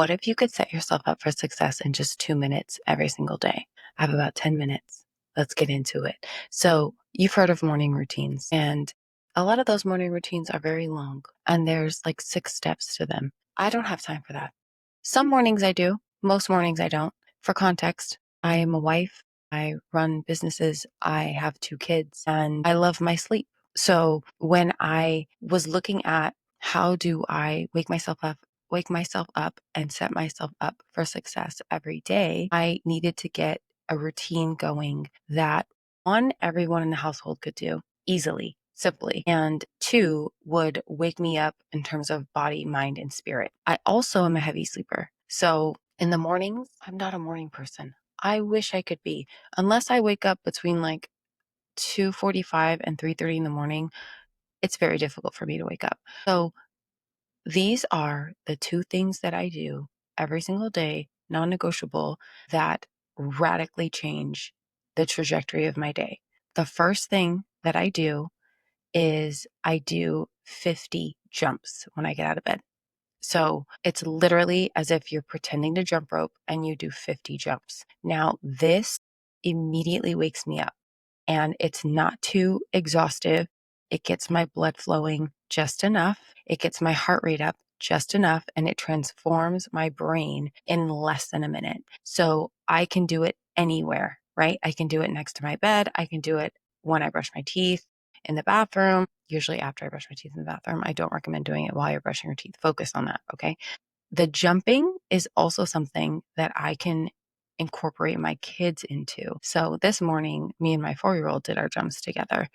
What if you could set yourself up for success in just 2 minutes every single day? I have about 10 minutes. Let's get into it. So, you've heard of morning routines, and a lot of those morning routines are very long, and there's like 6 steps to them. I don't have time for that. Some mornings I do, most mornings I don't. For context, I am a wife, I run businesses, I have 2 kids, and I love my sleep. So, when I was looking at how do I wake myself up and set myself up for success every day, I needed to get a routine going that one, everyone in the household could do easily, simply, and two, would wake me up in terms of body, mind, and spirit. I also am a heavy sleeper. So in the mornings, I'm not a morning person. I wish I could be, unless I wake up between like 2:45 and 3:30 in the morning. It's very difficult for me to wake up. So these are the 2 things that I do every single day, non-negotiable, that radically change the trajectory of my day. The first thing that I do is I do 50 jumps when I get out of bed. So it's literally as if you're pretending to jump rope and you do 50 jumps. Now, this immediately wakes me up, and it's not too exhaustive. It gets my blood flowing just enough. It gets my heart rate up just enough, and it transforms my brain in less than a minute. So I can do it anywhere, right? I can do it next to my bed. I can do it when I brush my teeth, in the bathroom, usually after I brush my teeth in the bathroom. I don't recommend doing it while you're brushing your teeth. Focus on that, okay? The jumping is also something that I can incorporate my kids into. So this morning, me and my 4-year-old did our jumps together.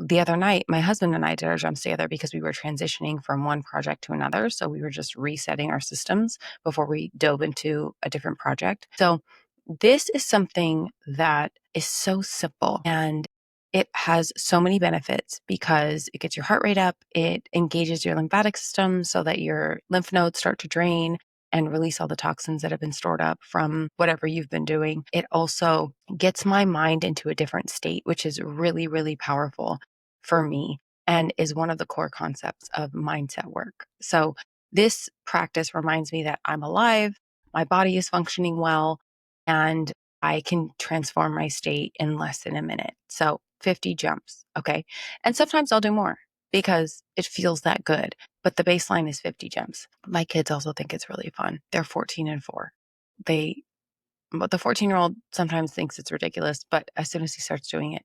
The other night, my husband and I did our jumps together because we were transitioning from one project to another. So we were just resetting our systems before we dove into a different project. So this is something that is so simple, and it has so many benefits because it gets your heart rate up. It engages your lymphatic system so that your lymph nodes start to drain and release all the toxins that have been stored up from whatever you've been doing. It also gets my mind into a different state, which is really, really powerful for me and is one of the core concepts of mindset work. So this practice reminds me that I'm alive, my body is functioning well, and I can transform my state in less than a minute. So 50 jumps. Okay. And sometimes I'll do more because it feels that good. But the baseline is 50 jumps. My kids also think it's really fun. They're 14 and 4. But the 14-year-old sometimes thinks it's ridiculous, but as soon as he starts doing it,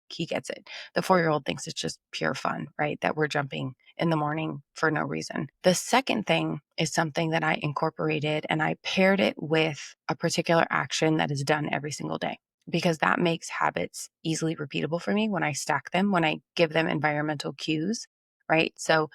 he gets it. The 4-year-old thinks it's just pure fun, right? That we're jumping in the morning for no reason. The second thing is something that I incorporated, and I paired it with a particular action that is done every single day, because that makes habits easily repeatable for me when I stack them, when I give them environmental cues, right? So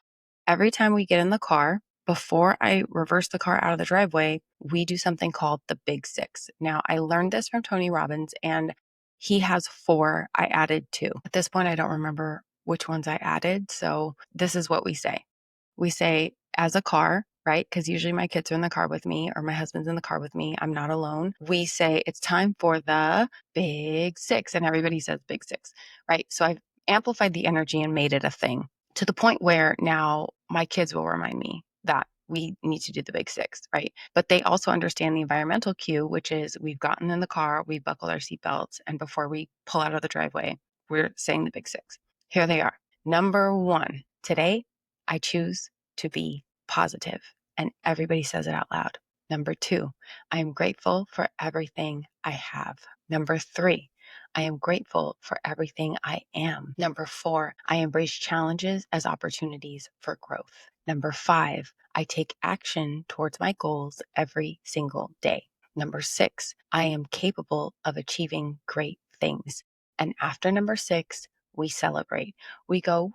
every time we get in the car, before I reverse the car out of the driveway, we do something called the Big Six. Now, I learned this from Tony Robbins, and he has 4. I added 2. At this point, I don't remember which ones I added. So this is what we say. We say, as a car, right? Because usually my kids are in the car with me or my husband's in the car with me. I'm not alone. We say, it's time for the Big Six. And everybody says Big Six, right? So I've amplified the energy and made it a thing, to the point where now my kids will remind me that we need to do the Big Six, right? But they also understand the environmental cue, which is we've gotten in the car, we've buckled our seatbelts, and before we pull out of the driveway, we're saying the Big Six. Here they are. Number 1, today I choose to be positive, and everybody says it out loud. Number 2, I am grateful for everything I have. Number 3, I am grateful for everything I am. Number 4, I embrace challenges as opportunities for growth. Number 5, I take action towards my goals every single day. Number 6, I am capable of achieving great things. And after number 6, we celebrate. We go,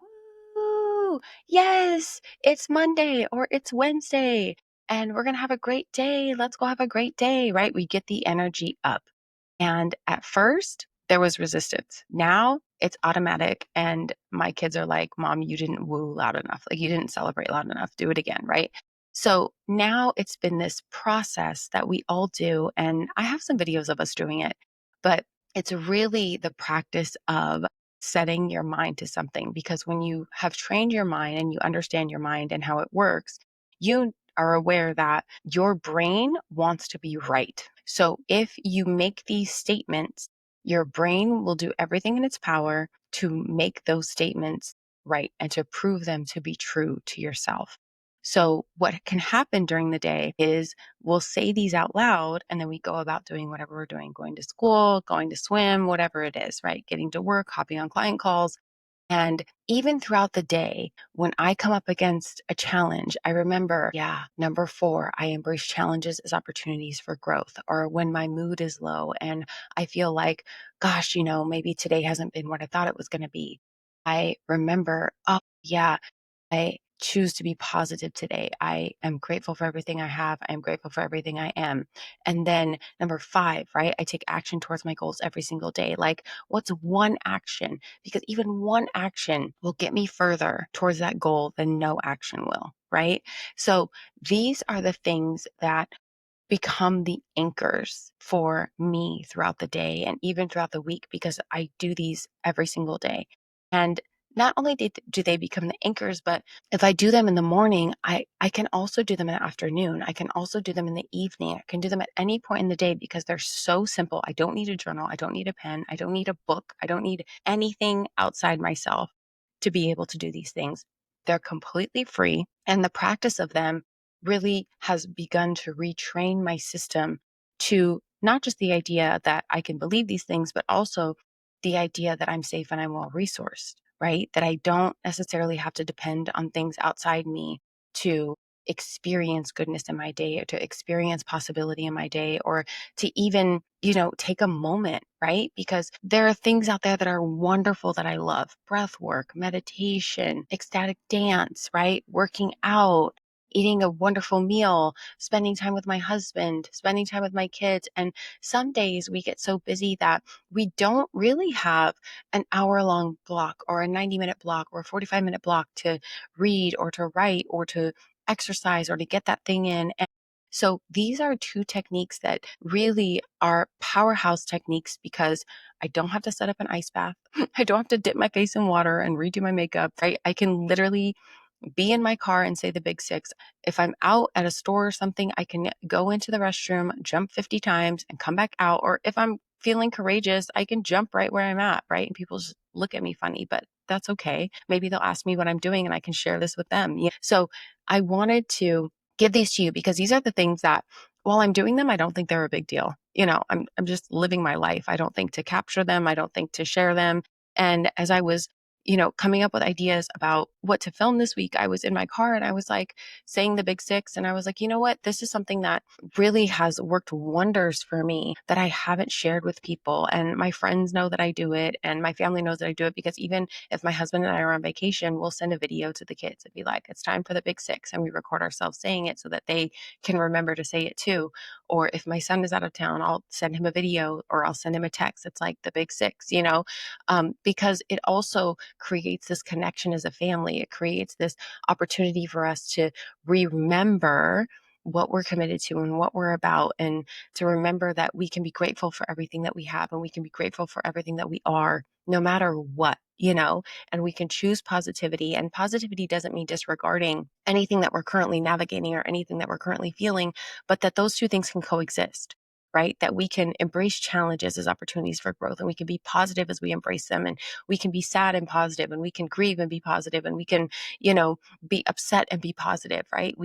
woo, yes, it's Monday or it's Wednesday and we're going to have a great day. Let's go have a great day, right? We get the energy up. And at first, there was resistance. Now it's automatic. And my kids are like, Mom, you didn't woo loud enough. Like, you didn't celebrate loud enough. Do it again, right? So now it's been this process that we all do. And I have some videos of us doing it, but it's really the practice of setting your mind to something. Because when you have trained your mind and you understand your mind and how it works, you are aware that your brain wants to be right. So if you make these statements, your brain will do everything in its power to make those statements right and to prove them to be true to yourself. So what can happen during the day is we'll say these out loud and then we go about doing whatever we're doing, going to school, going to swim, whatever it is, right? Getting to work, hopping on client calls. And even throughout the day, when I come up against a challenge, I remember, yeah, number 4, I embrace challenges as opportunities for growth. Or when my mood is low and I feel like, gosh, maybe today hasn't been what I thought it was going to be. I remember, oh, yeah, I choose to be positive today. I am grateful for everything I have. I am grateful for everything I am. And then number 5, right? I take action towards my goals every single day. Like, what's one action? Because even one action will get me further towards that goal than no action will, right? So these are the things that become the anchors for me throughout the day and even throughout the week because I do these every single day. And not only do they become the anchors, but if I do them in the morning, I can also do them in the afternoon. I can also do them in the evening. I can do them at any point in the day because they're so simple. I don't need a journal. I don't need a pen. I don't need a book. I don't need anything outside myself to be able to do these things. They're completely free. And the practice of them really has begun to retrain my system to not just the idea that I can believe these things, but also the idea that I'm safe and I'm well resourced, right? That I don't necessarily have to depend on things outside me to experience goodness in my day or to experience possibility in my day or to even, take a moment, right? Because there are things out there that are wonderful that I love. Breath work, meditation, ecstatic dance, right? Working out, eating a wonderful meal, spending time with my husband, spending time with my kids. And some days we get so busy that we don't really have an hour-long block or a 90-minute block or a 45-minute block to read or to write or to exercise or to get that thing in. And so these are 2 techniques that really are powerhouse techniques because I don't have to set up an ice bath. I don't have to dip my face in water and redo my makeup, right? I can literally be in my car and say the big 6. If I'm out at a store or something, I can go into the restroom, jump 50 times and come back out. Or if I'm feeling courageous, I can jump right where I'm at, right? And people just look at me funny, but that's okay. Maybe they'll ask me what I'm doing and I can share this with them. Yeah. So I wanted to give these to you because these are the things that while I'm doing them, I don't think they're a big deal. I'm just living my life. I don't think to capture them. I don't think to share them. And as I was coming up with ideas about what to film this week, I was in my car and I was like saying the big 6. And I was like, you know what? This is something that really has worked wonders for me that I haven't shared with people. And my friends know that I do it. And my family knows that I do it because even if my husband and I are on vacation, we'll send a video to the kids and be like, it's time for the big 6. And we record ourselves saying it so that they can remember to say it too. Or if my son is out of town, I'll send him a video or I'll send him a text. It's like the big 6, because it also creates this connection as a family. It creates this opportunity for us to remember what we're committed to and what we're about, and to remember that we can be grateful for everything that we have and we can be grateful for everything that we are, no matter what, and we can choose positivity. And positivity doesn't mean disregarding anything that we're currently navigating or anything that we're currently feeling, but that those 2 things can coexist. Right? That we can embrace challenges as opportunities for growth and we can be positive as we embrace them. And we can be sad and positive and we can grieve and be positive and we can, be upset and be positive, right?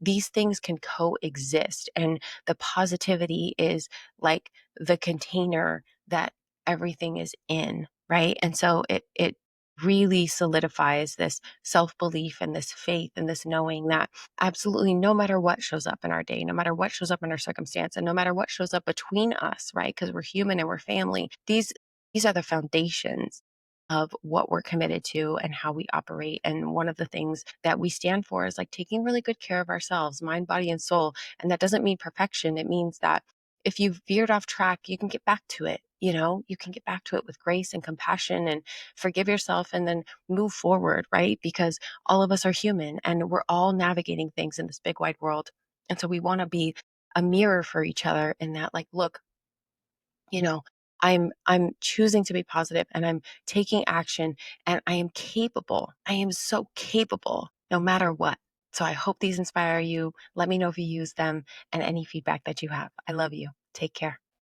These things can coexist. And the positivity is like the container that everything is in, right? And so it really solidifies this self-belief and this faith and this knowing that absolutely no matter what shows up in our day, no matter what shows up in our circumstance, and no matter what shows up between us, right? Because we're human and we're family. These are the foundations of what we're committed to and how we operate. And one of the things that we stand for is like taking really good care of ourselves, mind, body, and soul. And that doesn't mean perfection. It means that if you've veered off track, you can get back to it. You can get back to it with grace and compassion and forgive yourself and then move forward, right? Because all of us are human and we're all navigating things in this big wide world. And so we want to be a mirror for each other in that, like, look, you know, I'm choosing to be positive and I'm taking action and I am capable. I am so capable no matter what. So I hope these inspire you. Let me know if you use them and any feedback that you have. I love you. Take care.